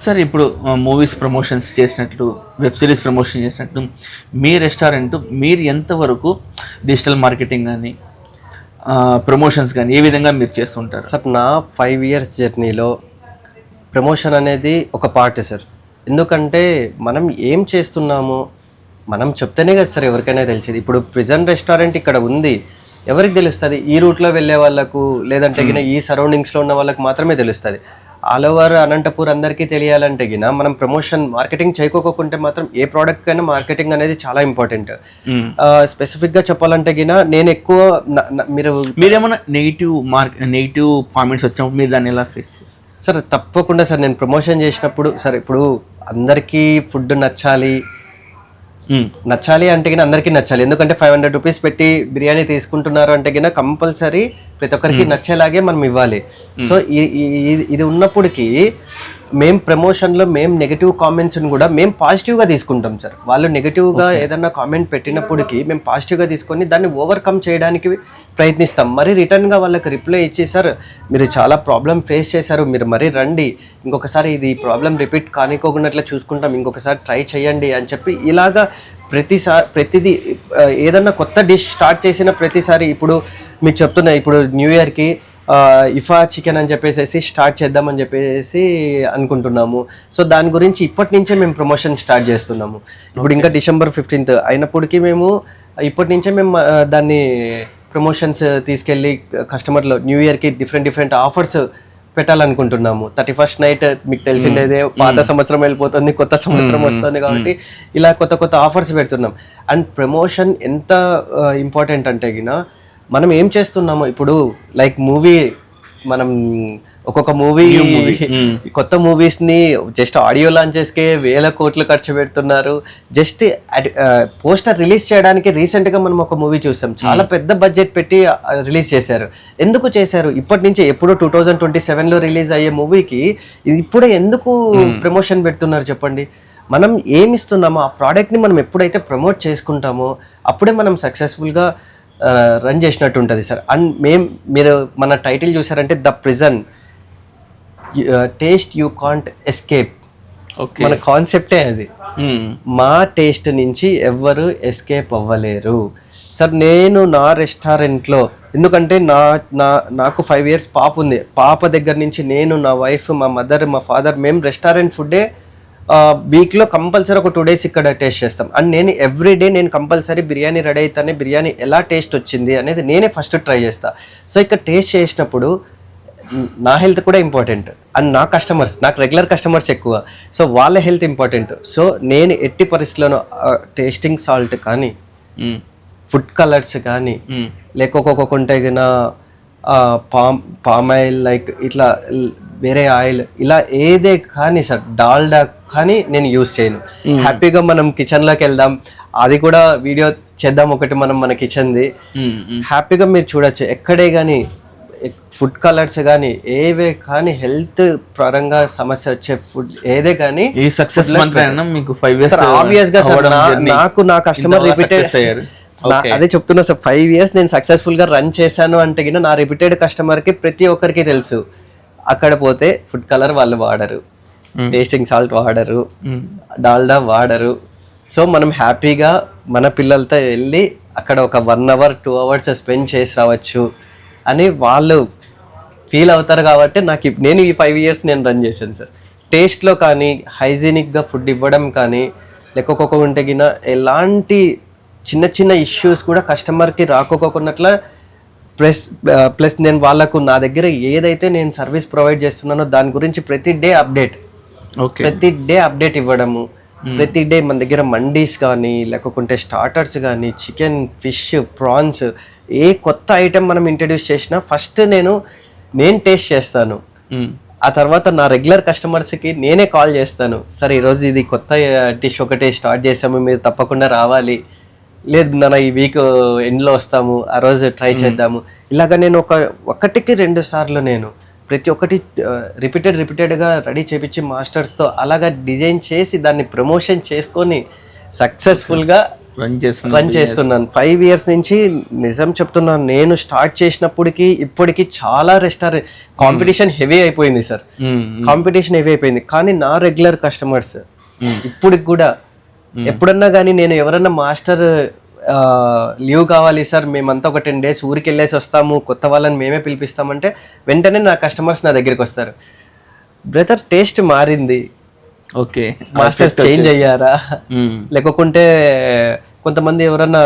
Sir ఇప్పుడు movies promotions చేసినట్లు, web series promotion చేసినట్లు మీ రెస్టారెంట్ మీరు ఎంతవరకు డిజిటల్ మార్కెటింగ్ కానీ ప్రమోషన్స్ కానీ ఏ విధంగా మీరు చేస్తుంటారు? సార్ నా 5 ఇయర్స్ జర్నీలో ప్రమోషన్ అనేది ఒక పార్ట్ సార్. ఎందుకంటే మనం ఏం చేస్తున్నామో మనం చెప్తేనే కదా సార్ ఎవరికైనా తెలిసేది. ఇప్పుడు ప్రిజన్ రెస్టారెంట్ ఇక్కడ ఉంది, ఎవరికి తెలుస్తుంది? ఈ రూట్లో వెళ్ళే వాళ్ళకు, లేదంటే గిన ఈ సరౌండింగ్స్లో ఉన్న వాళ్ళకి మాత్రమే తెలుస్తుంది. ఆల్ ఓవర్ అనంతపూర్ అందరికీ తెలియాలంటే గిన మనం ప్రమోషన్ మార్కెటింగ్ చేయకోకుంటే మాత్రం ఏ ప్రోడక్ట్ కైనా మార్కెటింగ్ అనేది చాలా ఇంపార్టెంట్. స్పెసిఫిక్గా చెప్పాలంటే గిన నేను ఎక్కువ మీరేమన్నా నెగిటివ్ కామెంట్స్ వచ్చినప్పుడు మీరు దాన్ని ఎలా ఫేస్ చేస్తారు? సార్ తప్పకుండా సార్, నేను ప్రమోషన్ చేసినప్పుడు సార్ ఇప్పుడు అందరికీ ఫుడ్ నచ్చాలి అంటే గిన అందరికీ నచ్చాలి. ఎందుకంటే 500 రూపీస్ పెట్టి బిర్యానీ తీసుకుంటున్నారు అంటే గిన కంపల్సరీ ప్రతి ఒక్కరికి నచ్చేలాగే మనం ఇవ్వాలి. సో ఇది ఉన్నప్పటికీ మేము ప్రమోషన్లో మేము నెగిటివ్ కామెంట్స్ని కూడా మేము పాజిటివ్గా తీసుకుంటాం సార్. వాళ్ళు నెగిటివ్గా ఏదన్నా కామెంట్ పెట్టినప్పటికీ మేము పాజిటివ్గా తీసుకొని దాన్ని ఓవర్కమ్ చేయడానికి ప్రయత్నిస్తాం. మరి రిటర్న్గా వాళ్ళకి రిప్లై ఇచ్చి, సార్ మీరు చాలా ప్రాబ్లం ఫేస్ చేశారు, మీరు మరీ రండి, ఇంకొకసారి ఇది ప్రాబ్లం రిపీట్ కానికోకున్నట్లు చూసుకుంటాం, ఇంకొకసారి ట్రై చేయండి అని చెప్పి ఇలాగా ప్రతిదీ ఏదన్నా కొత్త డిష్ స్టార్ట్ చేసిన ప్రతిసారి ఇప్పుడు మీకు చెప్తున్నా, ఇప్పుడు న్యూ ఇయర్కి ఇఫా చికెన్ అని చెప్పేసి స్టార్ట్ చేద్దామని చెప్పేసి అనుకుంటున్నాము. సో దాని గురించి ఇప్పటి నుంచే మేము ప్రమోషన్ స్టార్ట్ చేస్తున్నాము. ఇప్పుడు ఇంకా December 15th అయినప్పటికీ మేము ఇప్పటి నుంచే మేము దాన్ని ప్రమోషన్స్ తీసుకెళ్ళి కస్టమర్లు న్యూ ఇయర్కి డిఫరెంట్ ఆఫర్స్ పెట్టాలనుకుంటున్నాము. 31st నైట్ మీకు తెలిసిండేదే, పాత సంవత్సరం వెళ్ళిపోతుంది, కొత్త సంవత్సరం వస్తుంది, కాబట్టి ఇలా కొత్త ఆఫర్స్ పెడుతున్నాం. అండ్ ప్రమోషన్ ఎంత ఇంపార్టెంట్ అంటే గిన మనం ఏం చేస్తున్నాము ఇప్పుడు లైక్ మూవీ, మనం ఒక్కొక్క మూవీ కొత్త మూవీస్ని జస్ట్ ఆడియో లాంచెస్కే 1000 కోట్లు ఖర్చు పెడుతున్నారు. జస్ట్ పోస్టర్ రిలీజ్ చేయడానికి రీసెంట్గా మనం ఒక మూవీ చూసాం, చాలా పెద్ద బడ్జెట్ పెట్టి రిలీజ్ చేశారు. ఎందుకు చేశారు? ఇప్పటి నుంచే ఎప్పుడో 2027లో రిలీజ్ అయ్యే మూవీకి ఇప్పుడే ఎందుకు ప్రమోషన్ పెడుతున్నారు చెప్పండి? మనం ఏమిస్తున్నామో ఆ ప్రోడక్ట్ని మనం ఎప్పుడైతే ప్రమోట్ చేసుకుంటామో అప్పుడే మనం సక్సెస్ఫుల్గా రన్ చేసినట్టు ఉంటుంది సార్. అండ్ మీరు మన టైటిల్ చూసారంటే the prison taste you can't escape, మన కాన్సెప్టే అది. మా టేస్ట్ నుంచి ఎవ్వరు ఎస్కేప్ అవ్వలేరు సార్. నేను నా రెస్టారెంట్లో, ఎందుకంటే నాకు 5 ఇయర్స్ పాప ఉంది, పాప దగ్గర నుంచి నేను, నా వైఫ్, మా మదర్, మా ఫాదర్, మేము రెస్టారెంట్ ఫుడ్డే వీక్లో కంపల్సరీ ఒక 2 days ఇక్కడ టేస్ట్ చేస్తాం. అండ్ నేను ఎవ్రీడే నేను కంపల్సరీ బిర్యానీ రెడీ అయితేనే బిర్యానీ ఎలా టేస్ట్ వచ్చింది అనేది నేనే ఫస్ట్ ట్రై చేస్తాను. సో ఇక్కడ టేస్ట్ చేసినప్పుడు నా హెల్త్ కూడా ఇంపార్టెంట్, అండ్ నా కస్టమర్స్, నాకు రెగ్యులర్ కస్టమర్స్ ఎక్కువ, సో వాళ్ళ హెల్త్ ఇంపార్టెంట్. సో నేను ఎట్టి పరిస్థితుల్లోనూ టేస్టింగ్ సాల్ట్ కానీ, ఫుడ్ కలర్స్ కానీ, లేకపోతే పామ్ ఆయిల్, లైక్ ఇట్లా వేరే ఆయిల్, ఇలా ఏదే కానీ సార్, డాల్డా కానీ నేను యూస్ చేయను. హ్యాపీగా మనం కిచెన్లోకి వెళ్దాం, అది కూడా వీడియో చేద్దాం ఒకటి మనం మన కిచెన్ది. హ్యాపీగా మీరు చూడొచ్చు, ఎక్కడే కానీ ఫుడ్ కలర్స్ కానీ ఏవే కానీ హెల్త్ పరంగా సమస్య వచ్చే ఫుడ్ ఏదే కానీ ఆబ్వియస్ గా సార్, నాకు నా కస్టమర్ రిపీటెడ్, అదే చెప్తున్నా సార్, 5 years నేను సక్సెస్ఫుల్ గా రన్ చేశాను అంటే గిన నా రిపీటెడ్ కస్టమర్ కి ప్రతి ఒక్కరికి తెలుసు. అక్కడ పోతే ఫుడ్ కలర్ వాళ్ళు వాడరు, టేస్టింగ్ సాల్ట్ వాడరు, డాల్డా వాడరు. సో మనం హ్యాపీగా మన పిల్లలతో వెళ్ళి అక్కడ ఒక 1 hour 2 hours స్పెండ్ చేసి రావచ్చు అని వాళ్ళు ఫీల్ అవుతారు. కాబట్టి నేను ఈ 5 years నేను రన్ చేశాను సార్. టేస్ట్లో కానీ, హైజీనిక్గా ఫుడ్ ఇవ్వడం కానీ, లేకపోతే గిన ఎలాంటి చిన్న ఇష్యూస్ కూడా కస్టమర్కి రాకోకున్నట్ల ప్లస్ నేను వాళ్ళకు నా దగ్గర ఏదైతే నేను సర్వీస్ ప్రొవైడ్ చేస్తున్నానో దాని గురించి ప్రతి డే అప్డేట్ ఇవ్వడము. ప్రతి డే మన దగ్గర మండీస్ కానీ, లేకపోతే స్టార్టర్స్ కానీ, చికెన్, ఫిష్, ప్రాన్స్, ఏ కొత్త ఐటెం మనం ఇంట్రడ్యూస్ చేసినా ఫస్ట్ నేను టేస్ట్ చేస్తాను. ఆ తర్వాత నా రెగ్యులర్ కస్టమర్స్కి నేనే కాల్ చేస్తాను, సరే ఈరోజు ఇది కొత్త డిష్ ఒకటి స్టార్ట్ చేసాము, మీరు తప్పకుండా రావాలి, లేదు నాన్న ఈ వీక్ ఎండ్లో వస్తాము, ఆ రోజు ట్రై చేద్దాము. ఇలాగ నేను 1కి 2 సార్లు నేను ప్రతి ఒక్కటి రిపీటెడ్గా రెడీ చేపించి మాస్టర్స్తో అలాగా డిజైన్ చేసి దాన్ని ప్రమోషన్ చేసుకొని సక్సెస్ఫుల్గా రన్ చేస్తున్నాను 5 years నుంచి. నిజం చెప్తున్నాను, నేను స్టార్ట్ చేసినప్పటికి ఇప్పటికి చాలా రెస్టారెంట్ కాంపిటీషన్ హెవీ అయిపోయింది సార్. కాంపిటీషన్ హెవీ అయిపోయింది, కానీ నా రెగ్యులర్ కస్టమర్స్ ఇప్పటికి కూడా ఎప్పుడన్నా కానీ నేను ఎవరన్నా మాస్టర్ లీవ్ కావాలి సార్, మేమంతా ఒక 10 days ఊరికి వెళ్ళేసి వస్తాము, కొత్త వాళ్ళని మేమే పిలిపిస్తామంటే వెంటనే నా కస్టమర్స్ నా దగ్గరికి వస్తారు. బ్రదర్ టేస్ట్ మారింది, ఓకే మాస్టర్స్ చేంజ్ అయ్యారా, లేకుంటే కొంతమంది ఎవరన్నా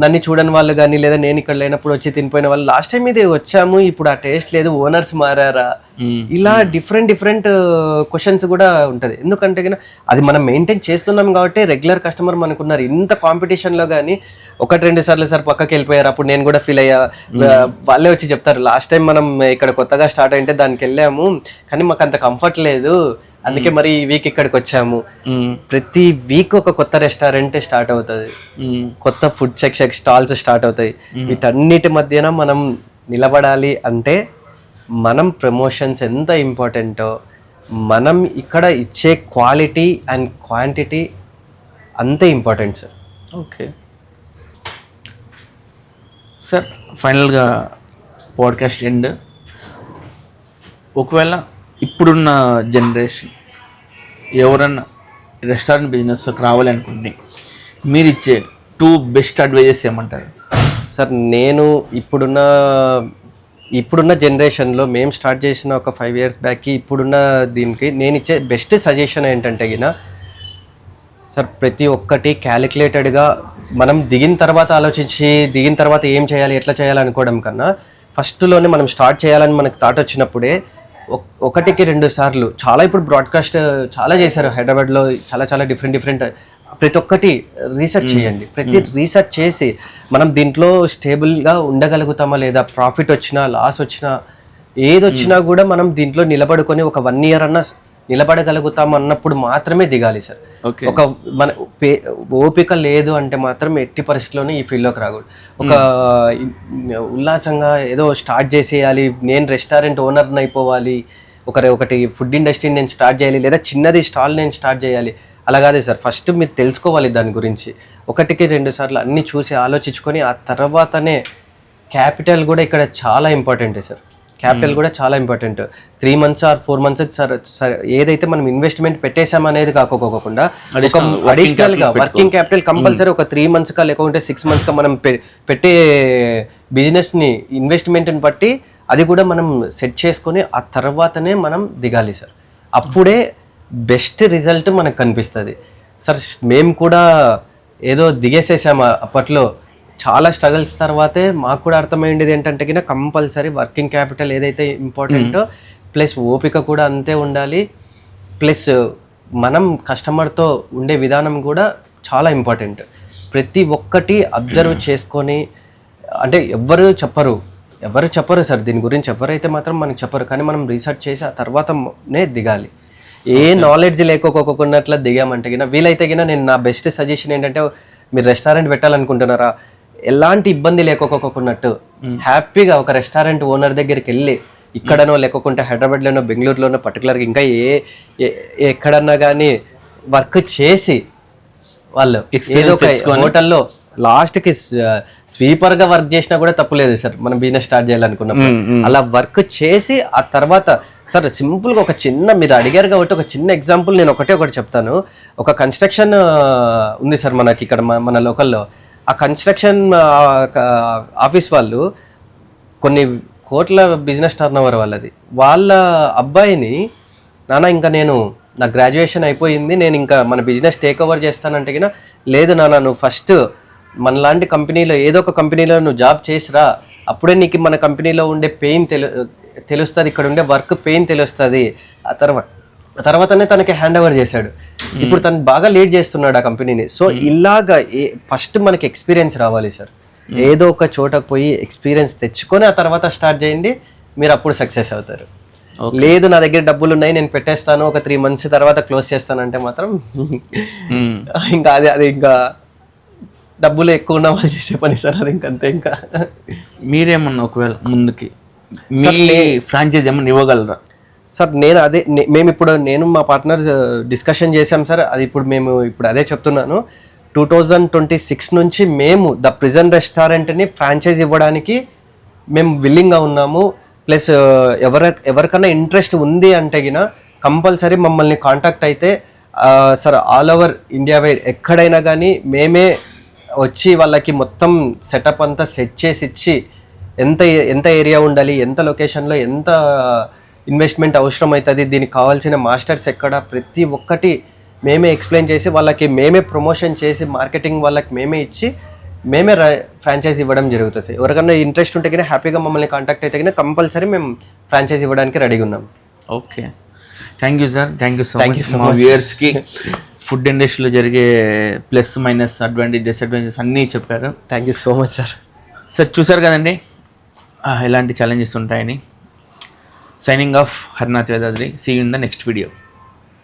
నన్ను చూడని వాళ్ళు కానీ లేదా నేను ఇక్కడ లేనప్పుడు వచ్చి తినిపోయిన వాళ్ళు లాస్ట్ టైం ఇది వచ్చాము ఇప్పుడు ఆ టేస్ట్ లేదు, ఓనర్స్ మారారా, ఇలా డిఫరెంట్ క్వశ్చన్స్ కూడా ఉంటుంది. ఎందుకంటే అది మనం మెయింటైన్ చేస్తున్నాం కాబట్టి రెగ్యులర్ కస్టమర్ మనకున్నారు. ఇంత కాంపిటీషన్లో కానీ 1-2 సార్లు సార్ పక్కకి వెళ్ళిపోయారు, అప్పుడు నేను కూడా ఫీల్ అయ్యా. వాళ్ళే వచ్చి చెప్తారు, లాస్ట్ టైం మనం ఇక్కడ కొత్తగా స్టార్ట్ అయితే దానికి వెళ్ళాము కానీ మాకు అంత కంఫర్ట్ లేదు, అందుకే మరి ఈ వీక్ ఇక్కడికి వచ్చాము. ప్రతి వీక్ ఒక కొత్త రెస్టారెంట్ స్టార్ట్ అవుతుంది, కొత్త ఫుడ్ సెక్షన్ స్టాల్స్ స్టార్ట్ అవుతాయి. వీటన్నిటి మధ్యన మనం నిలబడాలి అంటే మనం ప్రమోషన్స్ ఎంత ఇంపార్టెంటో, మనం ఇక్కడ ఇచ్చే క్వాలిటీ అండ్ క్వాంటిటీ అంతే ఇంపార్టెంట్ సార్. ఓకే సార్, ఫైనల్గా పాడ్కాస్ట్ ఎండ్. ఒకవేళ ఇప్పుడున్న జనరేషన్ ఎవరన్నా రెస్టారెంట్ బిజినెస్లోకి రావాలి అనుకుంటే మీరు ఇచ్చే 2 బెస్ట్ అడ్వైజెస్ ఏమంటారు? సార్ నేను ఇప్పుడున్న జనరేషన్లో మేము స్టార్ట్ చేసిన ఒక 5 years బ్యాక్కి ఇప్పుడున్న దీనికి నేను ఇచ్చే బెస్ట్ సజెషన్ ఏంటంటే సార్, ప్రతి ఒక్కటి క్యాలిక్యులేటెడ్గా మనం దిగిన తర్వాత ఏం చేయాలి ఎట్లా చేయాలి అనుకోవడం కన్నా ఫస్ట్లోనే మనం స్టార్ట్ చేయాలని మనకు థాట్ వచ్చినప్పుడే 1-2 సార్లు చాలా ఇప్పుడు బ్రాడ్కాస్ట్ చాలా చేశారు హైదరాబాద్లో, చాలా డిఫరెంట్ ప్రతి ఒక్కటి రీసెర్చ్ చేయండి. ప్రతి రీసెర్చ్ చేసి మనం దీంట్లో స్టేబుల్గా ఉండగలుగుతామా లేదా, ప్రాఫిట్ వచ్చినా లాస్ వచ్చినా ఏదొచ్చినా కూడా మనం దీంట్లో నిలబడుకొని ఒక 1 year అన్నా నిలబడగలుగుతాం అన్నప్పుడు మాత్రమే దిగాలి సార్. ఒక మన ఓపిక లేదు అంటే మాత్రం ఎట్టి పరిస్థితిలోనే ఈ ఫీల్డ్లోకి రాకూడదు. ఒక ఉల్లాసంగా ఏదో స్టార్ట్ చేసేయాలి, నేను రెస్టారెంట్ ఓనర్ని అయిపోవాలి, ఒకటి ఫుడ్ ఇండస్ట్రీని నేను స్టార్ట్ చేయాలి, లేదా చిన్నది స్టాల్ నేను స్టార్ట్ చేయాలి, అలా కాదు సార్. ఫస్ట్ మీరు తెలుసుకోవాలి దాని గురించి, 1-2 సార్లు అన్నీ చూసి ఆలోచించుకొని ఆ తర్వాతనే క్యాపిటల్ కూడా ఇక్కడ చాలా ఇంపార్టెంట్ సార్. క్యాపిటల్ కూడా చాలా important. 3 months or 4 months sir ఏదైతే మనం ఇన్వెస్ట్మెంట్ పెట్టేసామనేది కాకోకుండా అడిషనల్గా వర్కింగ్ క్యాపిటల్ కంపల్సరీ ఒక 3 months లేకుంటే 6 months మనం పెట్టే బిజినెస్ని ఇన్వెస్ట్మెంట్ని బట్టి అది కూడా మనం సెట్ చేసుకొని ఆ తర్వాతనే మనం దిగాలి సార్. అప్పుడే బెస్ట్ రిజల్ట్ మనకు కనిపిస్తుంది సార్. మేము కూడా ఏదో దిగేసేసాము అప్పట్లో, చాలా స్ట్రగల్స్ తర్వాతే మాకు కూడా అర్థమైంది ఏంటంటే కంపల్సరీ వర్కింగ్ క్యాపిటల్ ఏదైతే ఇంపార్టెంటో ప్లస్ ఓపిక కూడా అంతే ఉండాలి, ప్లస్ మనం కస్టమర్తో ఉండే విధానం కూడా చాలా ఇంపార్టెంట్. ప్రతి ఒక్కటి అబ్జర్వ్ చేసుకొని, అంటే ఎవరు చెప్పరు సార్ దీని గురించి, ఎవరైతే మాత్రం మనకు చెప్పరు, కానీ మనం రీసెర్చ్ చేసి ఆ తర్వాతనే దిగాలి. ఏ నాలెడ్జ్ లేకోకున్నట్లా దిగామంటే వీలైతే నేను నా బెస్ట్ సజెషన్ ఏంటంటే, మీరు రెస్టారెంట్ పెట్టాలనుకుంటున్నారా, ఎలాంటి ఇబ్బంది లేకోకున్నట్టు హ్యాపీగా ఒక రెస్టారెంట్ ఓనర్ దగ్గరికి వెళ్ళి, ఇక్కడనో లేకుంటే హైదరాబాద్లోనో బెంగళూరులోనో పర్టికులర్గా ఇంకా ఎక్కడన్నా కానీ వర్క్ చేసి వాళ్ళు ఏదో ఒక హోటల్లో లాస్ట్కి స్వీపర్గా వర్క్ చేసినా కూడా తప్పులేదు సార్. మనం బిజినెస్ స్టార్ట్ చేయాలనుకున్నప్పుడు అలా వర్క్ చేసి ఆ తర్వాత సార్ సింపుల్గా ఒక చిన్న, మీరు అడిగారు కాబట్టి ఒక చిన్న ఎగ్జాంపుల్ నేను ఒకటి చెప్తాను. ఒక కన్స్ట్రక్షన్ ఉంది సార్ మనకి ఇక్కడ మన లోకల్లో. ఆ కన్స్ట్రక్షన్ ఆఫీస్ వాళ్ళు కొన్ని కోట్ల బిజినెస్ టర్నోవర్ వాళ్ళది. వాళ్ళ అబ్బాయిని, నాన్న ఇంకా నా గ్రాడ్యుయేషన్ అయిపోయింది, నేను ఇంకా మన బిజినెస్ టేక్ ఓవర్ చేస్తానంటే లేదు నాన్న, నువ్వు ఫస్ట్ మనలాంటి కంపెనీలో ఏదో ఒక కంపెనీలో నువ్వు జాబ్ చేసిరా, అప్పుడే నీకు మన కంపెనీలో ఉండే పెయిన్ తెలుస్తుంది, ఇక్కడ ఉండే వర్క్ పెయిన్ తెలుస్తుంది. ఆ తర్వాతనే తనకి హ్యాండ్ ఓవర్ చేశాడు. ఇప్పుడు తను బాగా లీడ్ చేస్తున్నాడు ఆ కంపెనీని. సో ఇలాగా ఫస్ట్ మనకి ఎక్స్పీరియన్స్ రావాలి సార్. ఏదో ఒక చోటకు పోయి ఎక్స్పీరియన్స్ తెచ్చుకొని ఆ తర్వాత స్టార్ట్ చేయండి, మీరు అప్పుడు సక్సెస్ అవుతారు. లేదు నా దగ్గర డబ్బులు ఉన్నాయి నేను పెట్టేస్తాను, ఒక 3 months తర్వాత క్లోజ్ చేస్తానంటే మాత్రం ఇంకా అది ఇంకా డబ్బులు ఎక్కువ ఉన్న వాళ్ళు చేసే పని సార్. అది ఇంకంతే. ఇంకా మీరేమన్నా ఒకవేళ ముందుకి ఫ్రాంచైజ్ ఏమన్నా ఇవ్వగలరా సార్? మేము ఇప్పుడు నేను మా పార్ట్నర్ డిస్కషన్ చేశాం సార్. అది ఇప్పుడు అదే చెప్తున్నాను. 2026 నుంచి మేము ద ప్రిజన్ రెస్టారెంట్ని ఫ్రాంచైజ్ ఇవ్వడానికి మేము విల్లింగ్గా ఉన్నాము. ప్లస్ ఎవరికైనా ఇంట్రెస్ట్ ఉంది అంటే గిన కంపల్సరీ మమ్మల్ని కాంటాక్ట్ అయితే sir all over India wide ఎక్కడైనా కానీ మేమే వచ్చి వాళ్ళకి మొత్తం సెటప్ అంతా సెట్ చేసి ఇచ్చి ఎంత ఏరియా ఉండాలి, ఎంత లొకేషన్లో ఎంత ఇన్వెస్ట్మెంట్ అవసరం అవుతుంది, దీనికి కావాల్సిన మాస్టర్స్ ఎక్కడ, ప్రతి ఒక్కటి మేమే ఎక్స్ప్లెయిన్ చేసి వాళ్ళకి మేమే ప్రమోషన్ చేసి మార్కెటింగ్ వాళ్ళకి మేమే ఇచ్చి మేమే ఫ్రాంచైజ్ ఇవ్వడం జరుగుతుంది సార్. ఎవరికైనా ఇంట్రెస్ట్ ఉంటే కానీ హ్యాపీగా మమ్మల్ని కాంటాక్ట్ అయితే కానీ కంపల్సరీ మేము ఫ్రాంచైజ్ ఇవ్వడానికి రెడీగా ఉన్నాం. Okay, thank you sir, thank you so much. మా వ్యూయర్స్కి ఫుడ్ ఇండస్ట్రీలో జరిగే ప్లస్ మైనస్ అడ్వాంటేజ్ డిసడ్వాంటేజెస్ అన్నీ చెప్పారు. Thank you so much sir. Sir చూసారు కదండి ఎలాంటి ఛాలెంజెస్ ఉంటాయని. Signing off Harinath Vedadri. See you in the next video.